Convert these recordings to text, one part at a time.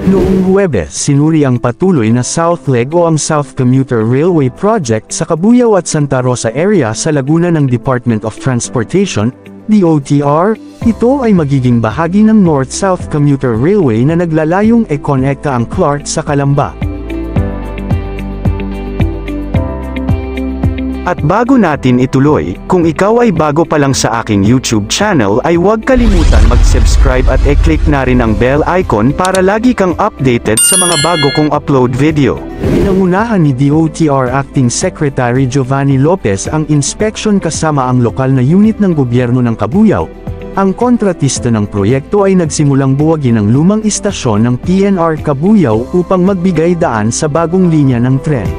Noong Huwebes, sinuri ang patuloy na South Leg o ang South Commuter Railway Project sa Cabuyao at Santa Rosa area sa Laguna ng Department of Transportation, DOTR. Ito ay magiging bahagi ng North-South Commuter Railway na naglalayong e-konekta ang Clark sa Calamba. At bago natin ituloy, kung ikaw ay bago pa lang sa aking YouTube channel ay huwag kalimutan mag-subscribe at e-click na rin ang bell icon para lagi kang updated sa mga bago kong upload video. Pinangunahan ni DOTR Acting Secretary Giovanni Lopez ang inspection kasama ang lokal na unit ng gobyerno ng Cabuyao. Ang kontratista ng proyekto ay nagsimulang buwagin ang lumang istasyon ng PNR Cabuyao upang magbigay daan sa bagong linya ng tren.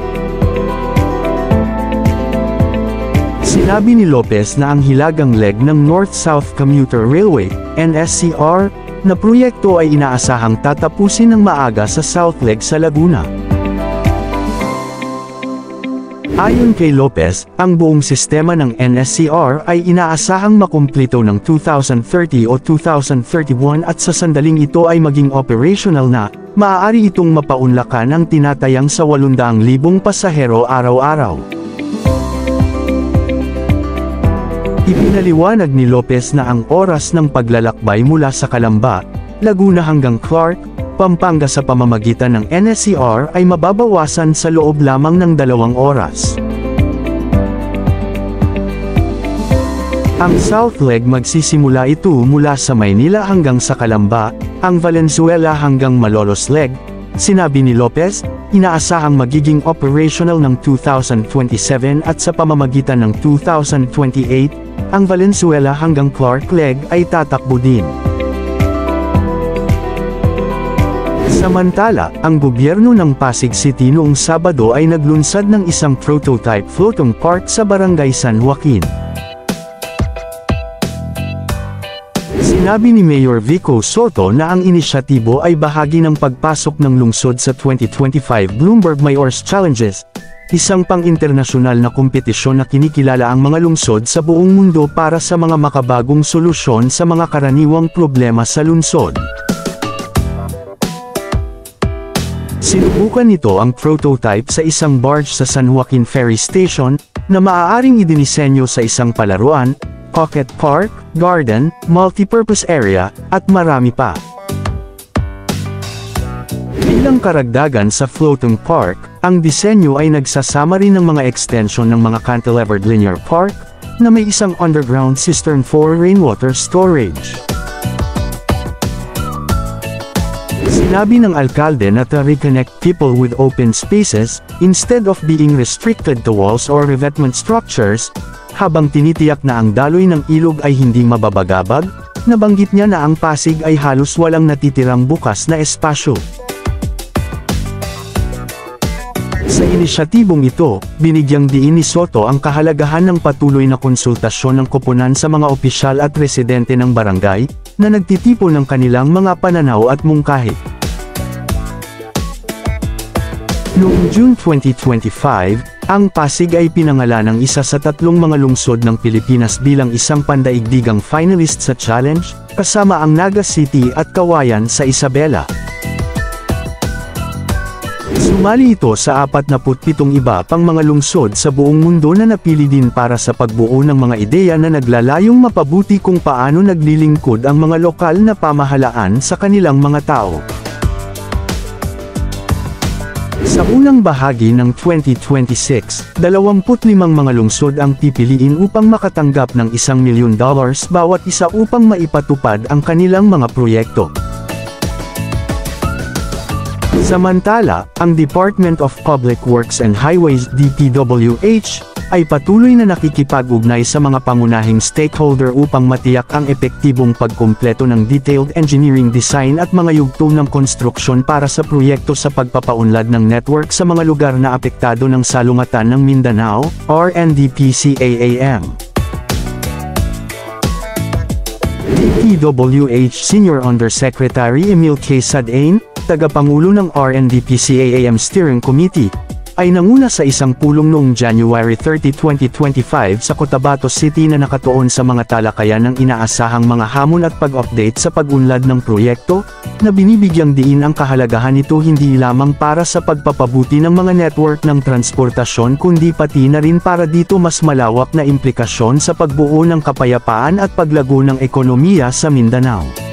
Sinabi ni Lopez na ang hilagang leg ng North-South Commuter Railway, NSCR, na proyekto ay inaasahang tatapusin ng maaga sa South Leg sa Laguna. Ayon kay Lopez, ang buong sistema ng NSCR ay inaasahang makumplito ng 2030 o 2031 at sa sandaling ito ay maging operational na, maaari itong mapaunlakan ang tinatayang sa 800,000 pasahero araw-araw. Ipinaliwanag ni Lopez na ang oras ng paglalakbay mula sa Calamba, Laguna hanggang Clark, Pampanga sa pamamagitan ng NSCR ay mababawasan sa loob lamang ng 2 oras. Ang South Leg magsisimula ito mula sa Maynila hanggang sa Calamba, ang Valenzuela hanggang Malolos Leg. Sinabi ni Lopez, inaasahang magiging operational ng 2027 at sa pamamagitan ng 2028, ang Valenzuela hanggang Clark Leg ay tatakbo din. Samantala, ang gobyerno ng Pasig City noong Sabado ay naglunsad ng isang prototype floating park sa Barangay San Joaquin. Sinabi ni Mayor Vico Soto na ang inisyatibo ay bahagi ng pagpasok ng lungsod sa 2025 Bloomberg Mayor's Challenges, isang pang-internasyonal na kompetisyon na kinikilala ang mga lungsod sa buong mundo para sa mga makabagong solusyon sa mga karaniwang problema sa lungsod. Sinubukan nito ang prototype sa isang barge sa San Joaquin Ferry Station, na maaaring idinisenyo sa isang palaruan, pocket park, garden, multipurpose area, at marami pa. Bilang karagdagan sa floating park, ang disenyo ay nagsasama rin ng mga extension ng mga cantilevered linear park, na may isang underground cistern for rainwater storage. Sinabi ng alkalde na to reconnect people with open spaces, instead of being restricted to walls or revetment structures, habang tinitiyak na ang daloy ng ilog ay hindi mababagabag, nabanggit niya na ang Pasig ay halos walang natitirang bukas na espasyo. Sa inisyatibong ito, binigyang diin ni Soto ang kahalagahan ng patuloy na konsultasyon ng koponan sa mga opisyal at residente ng barangay, na nagtitipon ng kanilang mga pananaw at mungkahi. Noong June 2025, ang Pasig ay pinangalan ng isa sa 3 mga lungsod ng Pilipinas bilang isang pandaigdigang finalist sa challenge, kasama ang Naga City at Kawayan sa Isabela. Sumali ito sa 47 iba pang mga lungsod sa buong mundo na napili din para sa pagbuo ng mga ideya na naglalayong mapabuti kung paano naglilingkod ang mga lokal na pamahalaan sa kanilang mga tao. Sa unang bahagi ng 2026, 25 mga lungsod ang pipiliin upang makatanggap ng $1 milyon bawat isa upang maipatupad ang kanilang mga proyekto. Samantala, ang Department of Public Works and Highways DPWH ay patuloy na nakikipag-ugnay sa mga pangunahing stakeholder upang matiyak ang epektibong pagkumpleto ng detailed engineering design at mga yugto ng konstruksyon para sa proyekto sa pagpapaunlad ng network sa mga lugar na apektado ng salungatan ng Mindanao, RNDP-CAAM. DPWH Senior Undersecretary Emil K. Sadain, tagapangulo ng RNDP-CAAM Steering Committee, ay nanguna sa isang pulong noong January 30, 2025 sa Cotabato City na nakatuon sa mga talakayan ng inaasahang mga hamon at pag-update sa pag-unlad ng proyekto, na binibigyang diin ang kahalagahan nito hindi lamang para sa pagpapabuti ng mga network ng transportasyon kundi pati na rin para dito mas malawak na implikasyon sa pagbuo ng kapayapaan at paglago ng ekonomiya sa Mindanao.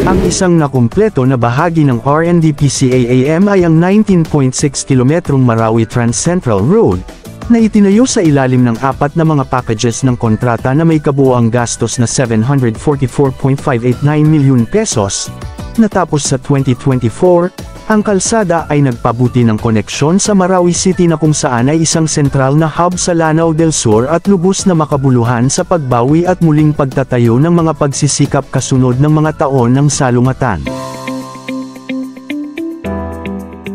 Ang isang nakumpleto na bahagi ng RNDP-CAAM ay ang 19.6 kilometrong Marawi Trans-Central Road, na itinayo sa ilalim ng 4 na mga packages ng kontrata na may kabuoang gastos na 744.589 milyon pesos. Natapos sa 2024, ang kalsada ay nagpabuti ng koneksyon sa Marawi City na kung saan ay isang sentral na hub sa Lanao del Sur at lubos na makabuluhan sa pagbawi at muling pagtatayo ng mga pagsisikap kasunod ng mga taon ng salungatan.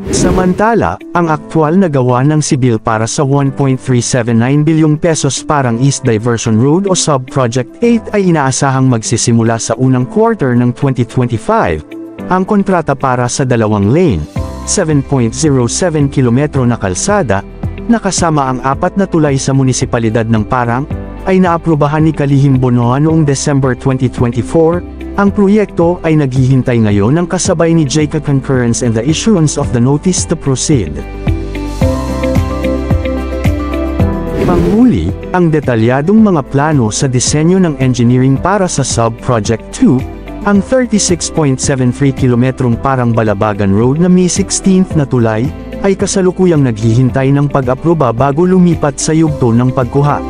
Samantala, ang aktwal na gawa ng sibil para sa 1.379 bilyong pesos parang East Diversion Road o Sub-Project 8 ay inaasahang magsisimula sa unang quarter ng 2025. Ang kontrata para sa 2 lane, 7.07 kilometro na kalsada, na kasama ang 4 na tulay sa munisipalidad ng Parang, ay naaprubahan ni Kalihim Bonoa noong December 2024. Ang proyekto ay naghihintay ngayon ng kasabay ni JICA concurrence and the issuance of the notice to proceed. Panghuli, ang detalyadong mga plano sa disenyo ng engineering para sa Sub-Project 2, ang 36.73 kilometrong Parang Balabagan Road na May 16 na tulay, ay kasalukuyang naghihintay ng pag-aproba bago lumipat sa yugto ng pagkuha.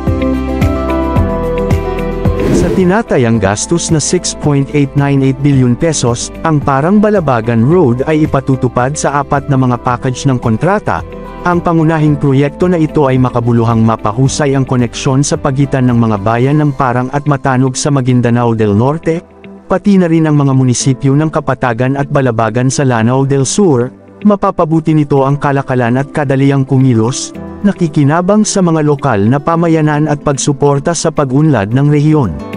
Sa tinatayang gastos na 6.898 bilyon pesos, ang Parang Balabagan Road ay ipatutupad sa 4 na mga package ng kontrata. Ang pangunahing proyekto na ito ay makabuluhang mapahusay ang koneksyon sa pagitan ng mga bayan ng Parang at Matanog sa Maguindanao del Norte, pati na rin ang mga munisipyo ng Kapatagan at Balabagan sa Lanao del Sur. Mapapabuti nito ang kalakalan at kadaliang kumilos, nakikinabang sa mga lokal na pamayanan at pagsuporta sa pag-unlad ng rehiyon.